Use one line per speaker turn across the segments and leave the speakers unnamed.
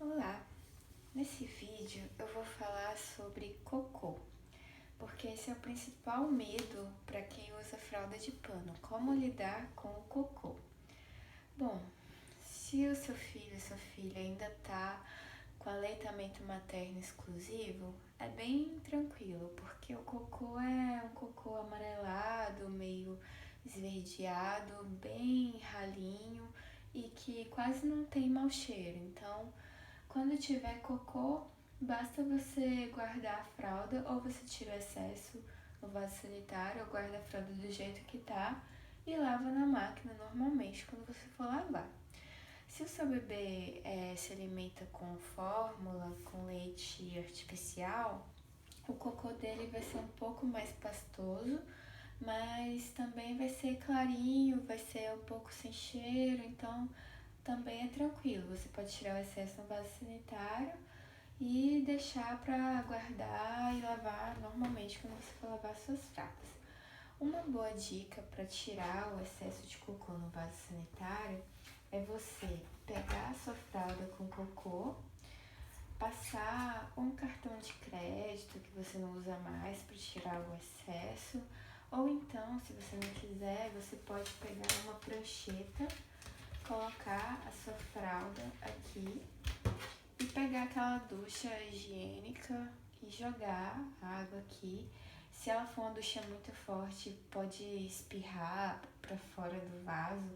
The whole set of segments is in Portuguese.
Olá! Nesse vídeo eu vou falar sobre cocô, porque esse é o principal medo para quem usa fralda de pano, como lidar com o cocô. Bom, se o seu filho ou sua filha ainda está com aleitamento materno exclusivo, é bem tranquilo, porque o cocô é um cocô amarelado, meio esverdeado, bem ralinho e que quase não tem mau cheiro. Então, quando tiver cocô, basta você guardar a fralda ou você tira o excesso no vaso sanitário ou guarda a fralda do jeito que tá e lava na máquina normalmente quando você for lavar. Se o seu bebê se alimenta com fórmula, com leite artificial, o cocô dele vai ser um pouco mais pastoso, mas também vai ser clarinho, vai ser um pouco sem cheiro, então também é tranquilo. Você pode tirar o excesso no vaso sanitário e deixar para guardar e lavar normalmente quando você for lavar suas fraldas. Uma boa dica para tirar o excesso de cocô no vaso sanitário é você pegar a sua fralda com cocô, passar um cartão de crédito que você não usa mais para tirar o excesso, ou então, se você não quiser, você pode pegar uma prancheta, colocar a sua fralda aqui e pegar aquela ducha higiênica e jogar a água aqui. Se ela for uma ducha muito forte, pode espirrar para fora do vaso,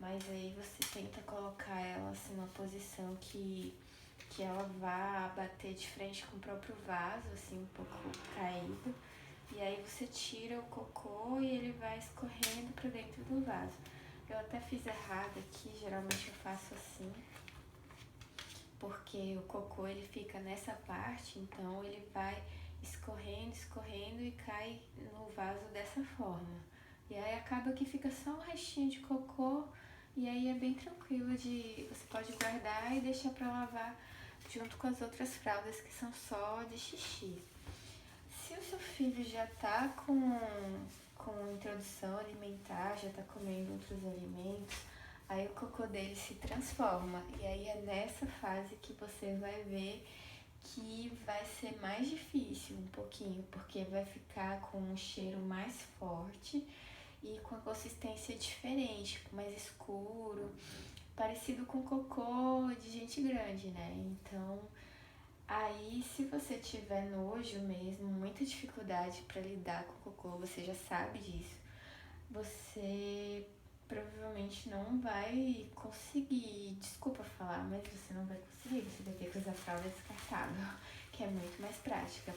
mas aí você tenta colocar ela assim numa posição que ela vá bater de frente com o próprio vaso, assim, um pouco caído. E aí você tira o cocô e ele vai escorrendo para dentro do vaso. Eu até fiz errado aqui, geralmente eu faço assim, porque o cocô ele fica nessa parte, então ele vai escorrendo e cai no vaso dessa forma. E aí acaba que fica só um restinho de cocô e aí é bem tranquilo você pode guardar e deixar para lavar junto com as outras fraldas que são só de xixi. Se o seu filho já tá com introdução alimentar, já tá comendo outros alimentos, aí o cocô dele se transforma. E aí é nessa fase que você vai ver que vai ser mais difícil um pouquinho, porque vai ficar com um cheiro mais forte e com a consistência diferente, mais escuro, parecido com cocô de gente grande, né? Então, aí se você tiver nojo mesmo, muita dificuldade para lidar com o cocô, você já sabe disso, você provavelmente não vai conseguir, desculpa falar, mas você não vai conseguir, você vai ter que usar fralda descartável, que é muito mais prática.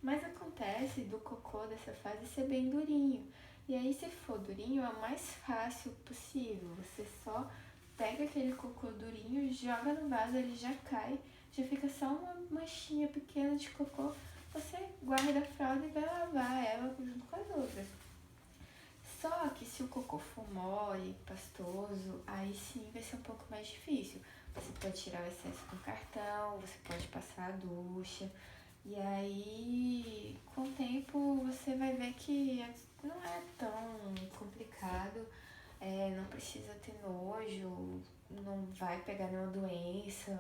Mas acontece do cocô dessa fase ser bem durinho. E aí, se for durinho, é o mais fácil possível. Você só pega aquele cocô durinho, joga no vaso, ele já cai, já fica só uma manchinha pequena de cocô. Você guarda a fralda e vai lavar ela junto com as outras. Só que se o cocô for mole, pastoso, aí sim vai ser um pouco mais difícil. Você pode tirar o excesso com cartão, você pode passar a ducha. E aí, com o tempo, você vai ver que não é tão complicado, não precisa ter nojo, não vai pegar nenhuma doença.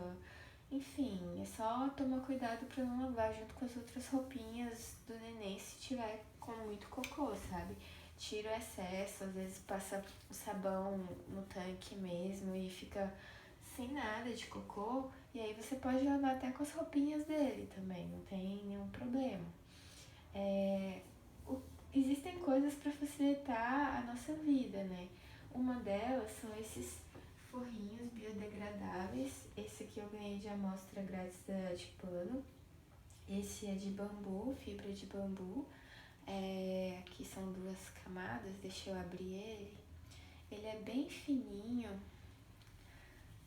Enfim, é só tomar cuidado pra não lavar junto com as outras roupinhas do neném se tiver com muito cocô, sabe? Tira o excesso, às vezes passa o sabão no tanque mesmo e fica sem nada de cocô. E aí você pode lavar até com as roupinhas dele também, não tem nenhum problema. Existem coisas para facilitar a nossa vida, né? Uma delas são esses forrinhos biodegradáveis. Esse aqui eu ganhei de amostra grátis da de pano. Esse é de bambu, fibra de bambu. Aqui são 2 camadas, deixa eu abrir ele. Ele é bem fininho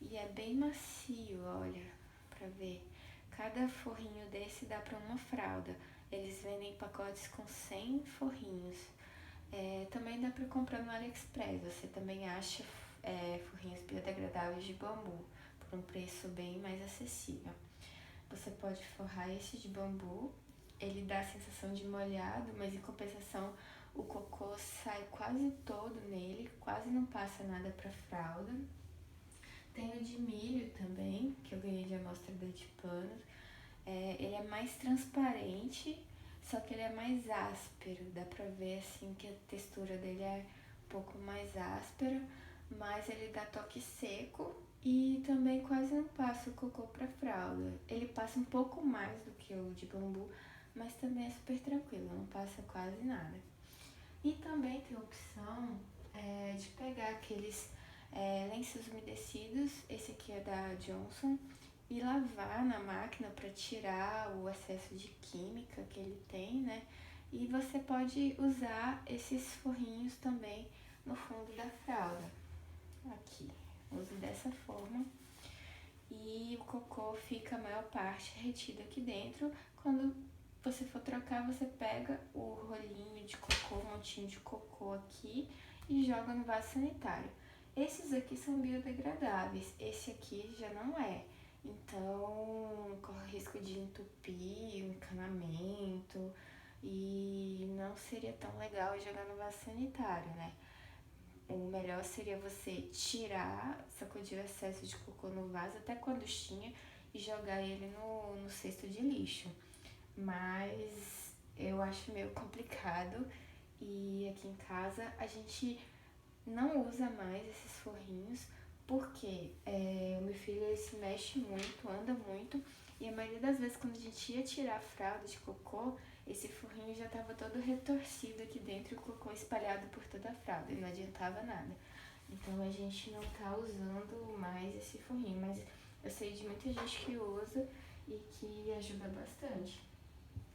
e é bem macio, olha, pra ver. Cada forrinho desse dá pra uma fralda. Eles vendem pacotes com 100 forrinhos. Também dá pra comprar no AliExpress. Você também acha forrinhos biodegradáveis de bambu por um preço bem mais acessível. Você pode forrar esse de bambu. Ele dá a sensação de molhado, mas em compensação o cocô sai quase todo nele, quase não passa nada pra fralda. Tem o de milho também, que eu ganhei de amostra de panos. Ele é mais transparente, só que ele é mais áspero. Dá pra ver assim que a textura dele é um pouco mais áspera, mas ele dá toque seco e também quase não passa o cocô pra fralda. Ele passa um pouco mais do que o de bambu, mas também é super tranquilo, não passa quase nada. E também tem a opção de pegar aqueles lenços umedecidos, esse aqui é da Johnson, e lavar na máquina para tirar o excesso de química que ele tem, né? E você pode usar esses forrinhos também no fundo da fralda. Aqui, use dessa forma. E o cocô fica a maior parte retido aqui dentro. Quando você for trocar, você pega o rolinho de cocô, um montinho de cocô aqui e joga no vaso sanitário. Esses aqui são biodegradáveis, esse aqui já não é. Então, corre risco de entupir o encanamento e não seria tão legal jogar no vaso sanitário, né? O melhor seria você tirar, sacudir o excesso de cocô no vaso até com a duchinha e jogar ele no cesto de lixo. Mas eu acho meio complicado e aqui em casa a gente não usa mais esses forrinhos porque o meu filho ele se mexe muito, anda muito e a maioria das vezes quando a gente ia tirar a fralda de cocô, esse forrinho já estava todo retorcido aqui dentro e o cocô espalhado por toda a fralda e não adiantava nada. Então a gente não tá usando mais esse forrinho, mas eu sei de muita gente que usa e que ajuda bastante.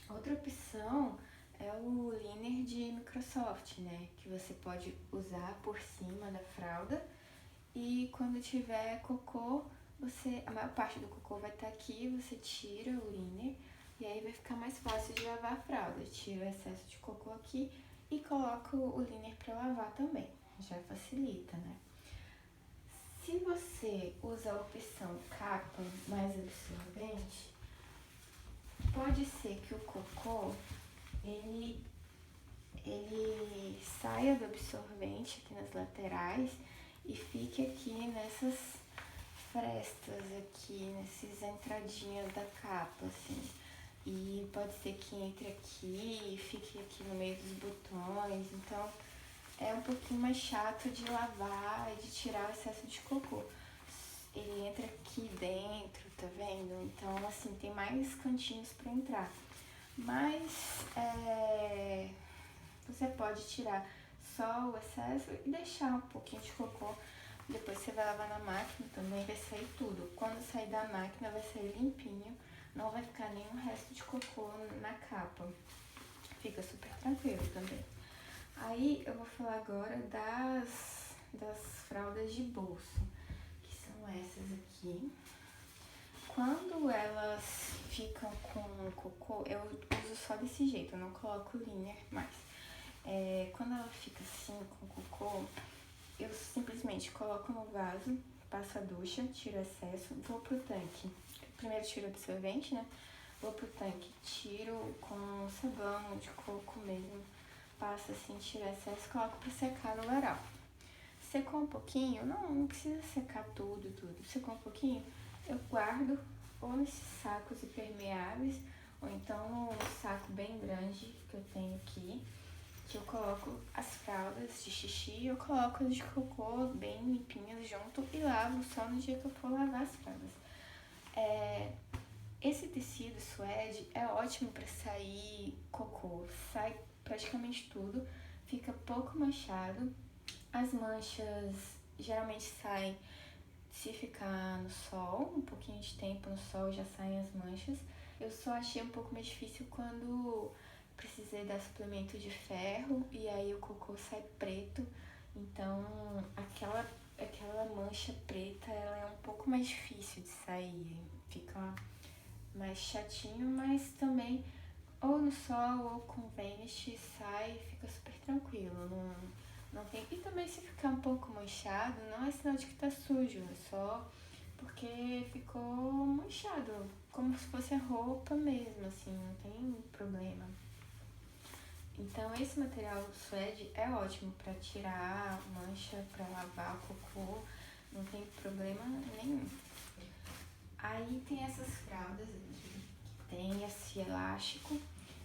Outra opção é o liner de Microsoft, né? Que você pode usar por cima da fralda e quando tiver cocô, a maior parte do cocô vai estar aqui, você tira o liner e aí vai ficar mais fácil de lavar a fralda. Tira o excesso de cocô aqui e coloca o liner para lavar também. Já facilita, né? Se você usa a opção capa mais absorvente, pode ser que o cocô ele saia do absorvente aqui nas laterais e fique aqui nessas frestas aqui, nessas entradinhas da capa, assim. E pode ser que entre aqui e fique aqui no meio dos botões, então é um pouquinho mais chato de lavar e de tirar o excesso de cocô. Ele entra aqui dentro, tá vendo? Então, assim, tem mais cantinhos pra entrar. Mas você pode tirar só o excesso e deixar um pouquinho de cocô. Depois você vai lavar na máquina também, vai sair tudo. Quando sair da máquina vai sair limpinho, não vai ficar nenhum resto de cocô na capa. Fica super tranquilo também. Aí eu vou falar agora das fraldas de bolso, que são essas aqui. Quando elas ficam com cocô, eu uso só desse jeito, eu não coloco liner mais. Quando ela fica assim com cocô, eu simplesmente coloco no vaso, passo a ducha, tiro o excesso, vou pro tanque. Primeiro tiro o absorvente, né? Vou pro tanque, tiro com sabão de coco mesmo, passo assim, tiro o excesso, coloco pra secar no varal. Secou um pouquinho, não precisa secar tudo. Secou um pouquinho, eu guardo ou nesses sacos impermeáveis, ou então num saco bem grande que eu tenho aqui, que eu coloco as fraldas de xixi, eu coloco as de cocô bem limpinhas junto e lavo só no dia que eu for lavar as fraldas. Esse tecido suede é ótimo para sair cocô, sai praticamente tudo, fica pouco manchado. As manchas geralmente saem se ficar no sol, um pouquinho de tempo no sol já saem as manchas. Eu só achei um pouco mais difícil quando precisei dar suplemento de ferro e aí o cocô sai preto. Então aquela mancha preta ela é um pouco mais difícil de sair, fica mais chatinho, mas também ou no sol ou com vanish sai e fica super tranquilo. Não tem. E também se ficar um pouco manchado, não é sinal de que tá sujo, é só porque ficou manchado, como se fosse a roupa mesmo, assim, não tem problema. Então esse material suede é ótimo para tirar mancha, para lavar cocô, não tem problema nenhum. Aí tem essas fraldas aqui, que tem esse elástico.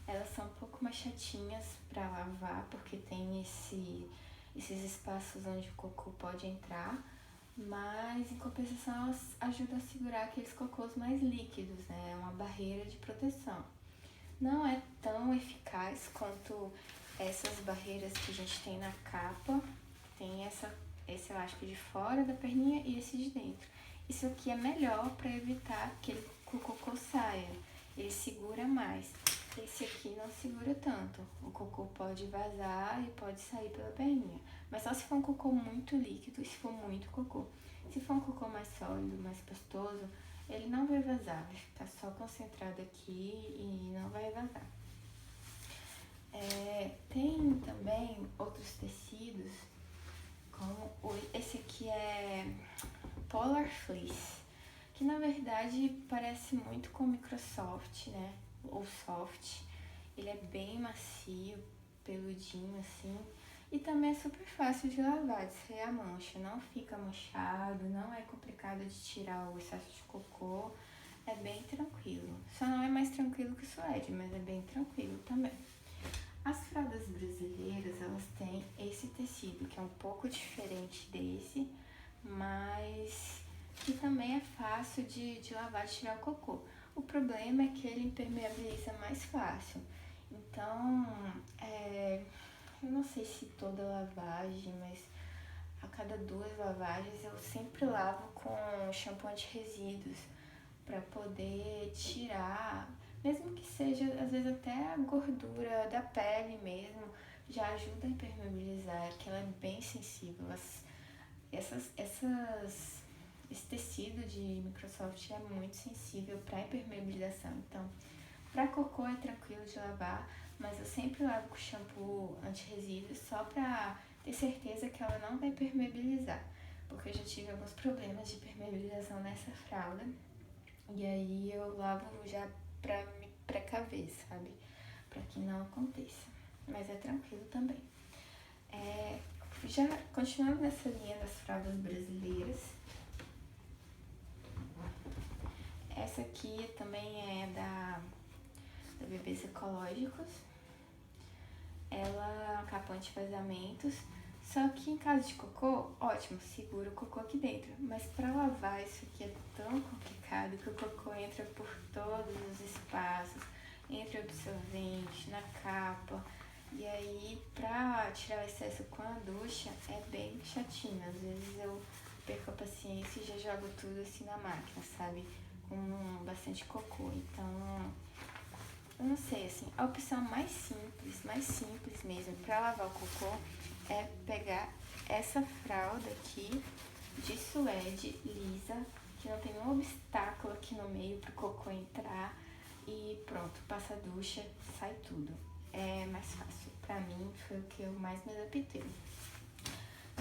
Elas são um pouco mais chatinhas para lavar, porque tem esses espaços onde o cocô pode entrar. Mas, em compensação, elas ajudam a segurar aqueles cocôs mais líquidos, né? É uma barreira de proteção. Não é tão eficaz quanto essas barreiras que a gente tem na capa. Tem esse elástico de fora da perninha e esse de dentro. Isso aqui é melhor para evitar que o cocô saia. Ele segura mais. Esse aqui não segura tanto. O cocô pode vazar e pode sair pela perninha. Mas só se for um cocô muito líquido e se for muito cocô. Se for um cocô mais sólido, mais pastoso, ele não vai vazar. Vai ficar só concentrado aqui e não vai vazar. Tem também outros tecidos, como esse aqui é Polar Fleece, que na verdade parece muito com Microsoft, né? Ou Soft. Ele é bem macio, peludinho assim. E também é super fácil de lavar, de sair a mancha. Não fica manchado, não é complicado de tirar o excesso de cocô. É bem tranquilo. Só não é mais tranquilo que o suede, mas é bem tranquilo também. As fraldas brasileiras, elas têm esse tecido, que é um pouco diferente desse, mas que também é fácil de lavar, de tirar o cocô. O problema é que ele impermeabiliza mais fácil. Então, eu não sei se toda lavagem, mas a cada 2 lavagens eu sempre lavo com shampoo anti-resíduos para poder tirar, mesmo que seja às vezes até a gordura da pele mesmo, já ajuda a impermeabilizar, que ela é bem sensível. Esse tecido de Microsoft é muito sensível para impermeabilização, então para cocô é tranquilo de lavar, mas eu sempre lavo com shampoo anti-resíduos só para ter certeza que ela não vai impermeabilizar, porque eu já tive alguns problemas de impermeabilização nessa fralda, e aí eu lavo já pra me precaver, sabe? Pra que não aconteça. Mas é tranquilo também. Já continuando nessa linha das fraldas brasileiras, essa aqui também é da Bebês Ecológicos. Ela é uma capa anti-vazamentos. Só que em caso de cocô, ótimo, segura o cocô aqui dentro. Mas pra lavar isso aqui é tão complicado que o cocô entra por todos os espaços, entra o absorvente, na capa. E aí, pra tirar o excesso com a ducha, é bem chatinho. Às vezes eu perco a paciência e já jogo tudo assim na máquina, sabe? Com bastante cocô. Então, eu não sei, assim, a opção mais simples mesmo pra lavar o cocô é pegar essa fralda aqui de suede lisa, que não tem nenhum obstáculo aqui no meio pro cocô entrar, e pronto, passa a ducha, sai tudo. É mais fácil. Pra mim foi o que eu mais me adaptei.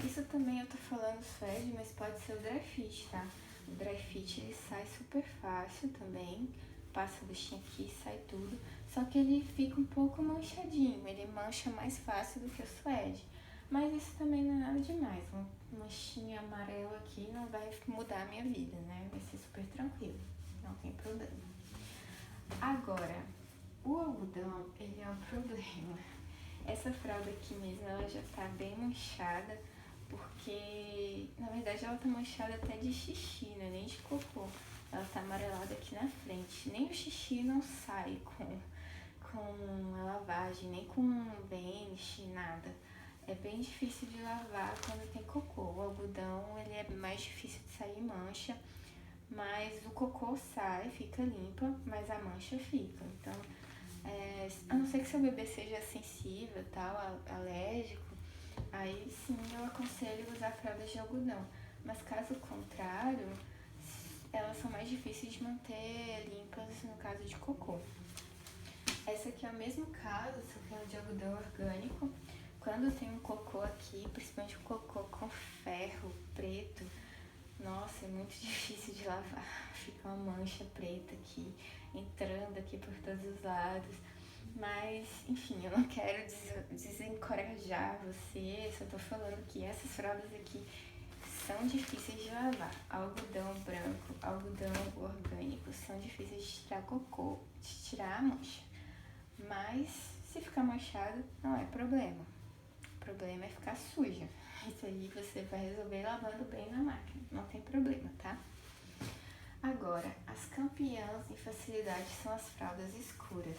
Isso também eu tô falando suede, mas pode ser o dry fit, tá? O dry fit ele sai super fácil também, passa a duchinha aqui, sai tudo, só que ele fica um pouco manchadinho, ele mancha mais fácil do que o suede. Mas isso também não é nada demais, uma manchinha amarela aqui não vai mudar a minha vida, né? Vai ser super tranquilo, não tem problema. Agora, o algodão, ele é um problema. Essa fralda aqui mesmo, ela já tá bem manchada, porque, na verdade, ela tá manchada até de xixi, né? Nem de cocô. Ela tá amarelada aqui na frente. Nem o xixi não sai com a lavagem, nem com bench, nada. É bem difícil de lavar quando tem cocô. O algodão, ele é mais difícil de sair mancha, mas o cocô sai, fica limpa, mas a mancha fica. Então, a não ser que seu bebê seja sensível, tal, alérgico, aí sim eu aconselho usar fraldas de algodão. Mas caso contrário, elas são mais difíceis de manter limpas no caso de cocô. Essa aqui é o mesmo caso, só que é de algodão orgânico. Quando tem um cocô aqui, principalmente um cocô com ferro preto, nossa, é muito difícil de lavar. Fica uma mancha preta aqui, entrando aqui por todos os lados. Mas, enfim, eu não quero desencorajar você, só tô falando que essas fraldas aqui são difíceis de lavar. Algodão branco, algodão orgânico são difíceis de tirar cocô, de tirar a mancha. Mas se ficar manchado, não é problema. O problema é ficar suja. Isso aí você vai resolver lavando bem na máquina, não tem problema, tá? Agora, as campeãs em facilidade são as fraldas escuras,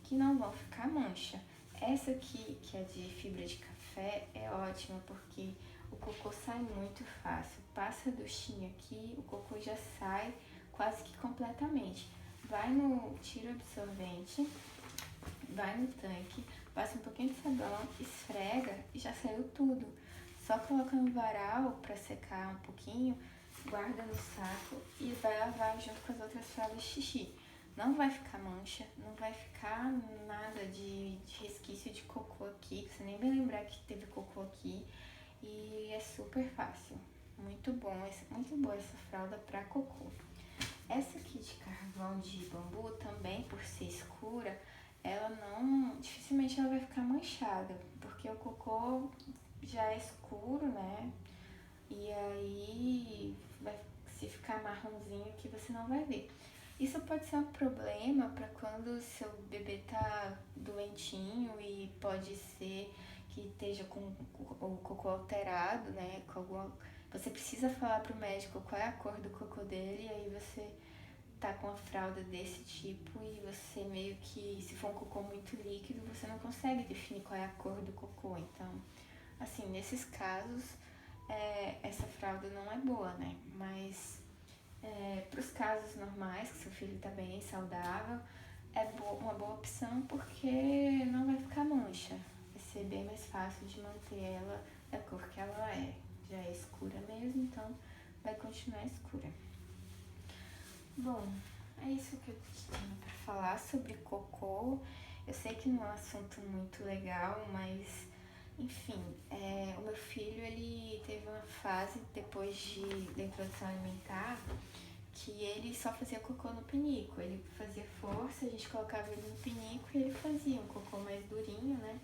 que não vão ficar mancha. Essa aqui, que é de fibra de café, é ótima porque o cocô sai muito fácil. Passa a duchinha aqui, o cocô já sai quase que completamente. Vai no tiro absorvente, vai no tanque, passa um pouquinho de sabão, esfrega e já saiu tudo. Só coloca no varal para secar um pouquinho, guarda no saco e vai lavar junto com as outras fraldas de xixi. Não vai ficar mancha, não vai ficar nada de resquício de cocô aqui, você nem vai lembrar que teve cocô aqui. E é super fácil, muito boa essa fralda para cocô. Essa aqui de carvão de bambu também, por ser escura, ela não, dificilmente ela vai ficar manchada, porque o cocô já é escuro, né? E aí vai se ficar marronzinho que você não vai ver. Isso pode ser um problema para quando seu bebê tá doentinho e pode ser que esteja com o cocô alterado, né? Você precisa falar pro médico qual é a cor do cocô dele, e aí você tá com a fralda desse tipo e você meio que, se for um cocô muito líquido, você não consegue definir qual é a cor do cocô. Então, assim, nesses casos, essa fralda não é boa, né? Mas para os casos normais, que seu filho tá bem saudável, é uma boa opção porque não vai ficar mancha. Vai ser bem mais fácil de manter ela da cor que ela é. Já é escura mesmo, então vai continuar escura. Bom, é isso que eu tinha para falar sobre cocô. Eu sei que não é um assunto muito legal, mas enfim, o meu filho ele teve uma fase depois da introdução alimentar que ele só fazia cocô no pinico. Ele fazia força, a gente colocava ele no pinico e ele fazia um cocô mais durinho, né?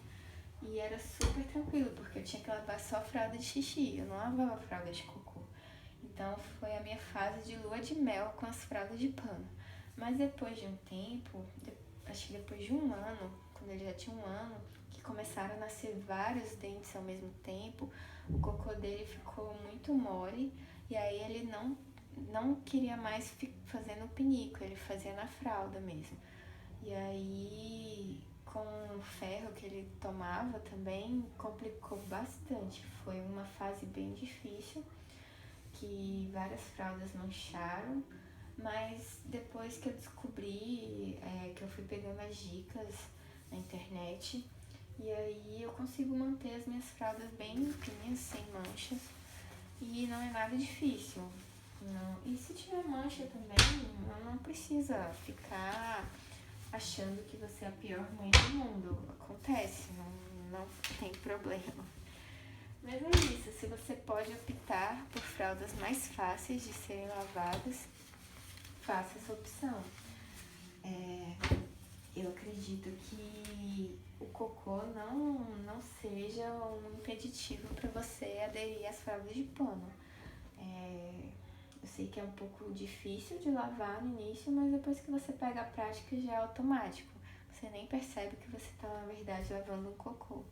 E era super tranquilo, porque eu tinha que lavar só a fralda de xixi, eu não lavava a fralda de cocô. Então foi a minha fase de lua de mel com as fraldas de pano. Mas depois de um tempo, acho que depois de um ano, quando ele já tinha um ano, que começaram a nascer vários dentes ao mesmo tempo, o cocô dele ficou muito mole e aí ele não queria mais fazer no pinico, ele fazia na fralda mesmo. E aí, com o ferro que ele tomava também, complicou bastante. Foi uma fase bem difícil, que várias fraldas mancharam, mas depois que eu descobri, que eu fui pegando as dicas na internet, e aí eu consigo manter as minhas fraldas bem limpinhas, sem manchas, e não é nada difícil. Não. E se tiver mancha também, não precisa ficar achando que você é a pior mãe do mundo. Acontece, não tem problema. Mas é isso, se você pode optar por fraldas mais fáceis de serem lavadas, faça essa opção. Eu acredito que o cocô não seja um impeditivo para você aderir às fraldas de pano. Eu sei que é um pouco difícil de lavar no início, mas depois que você pega a prática já é automático. Você nem percebe que você está, na verdade, lavando um cocô.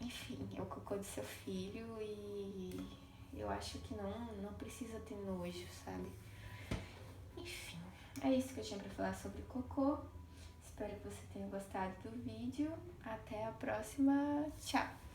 Enfim, é o cocô do seu filho e eu acho que não precisa ter nojo, sabe? Enfim, é isso que eu tinha pra falar sobre cocô. Espero que você tenha gostado do vídeo. Até a próxima. Tchau!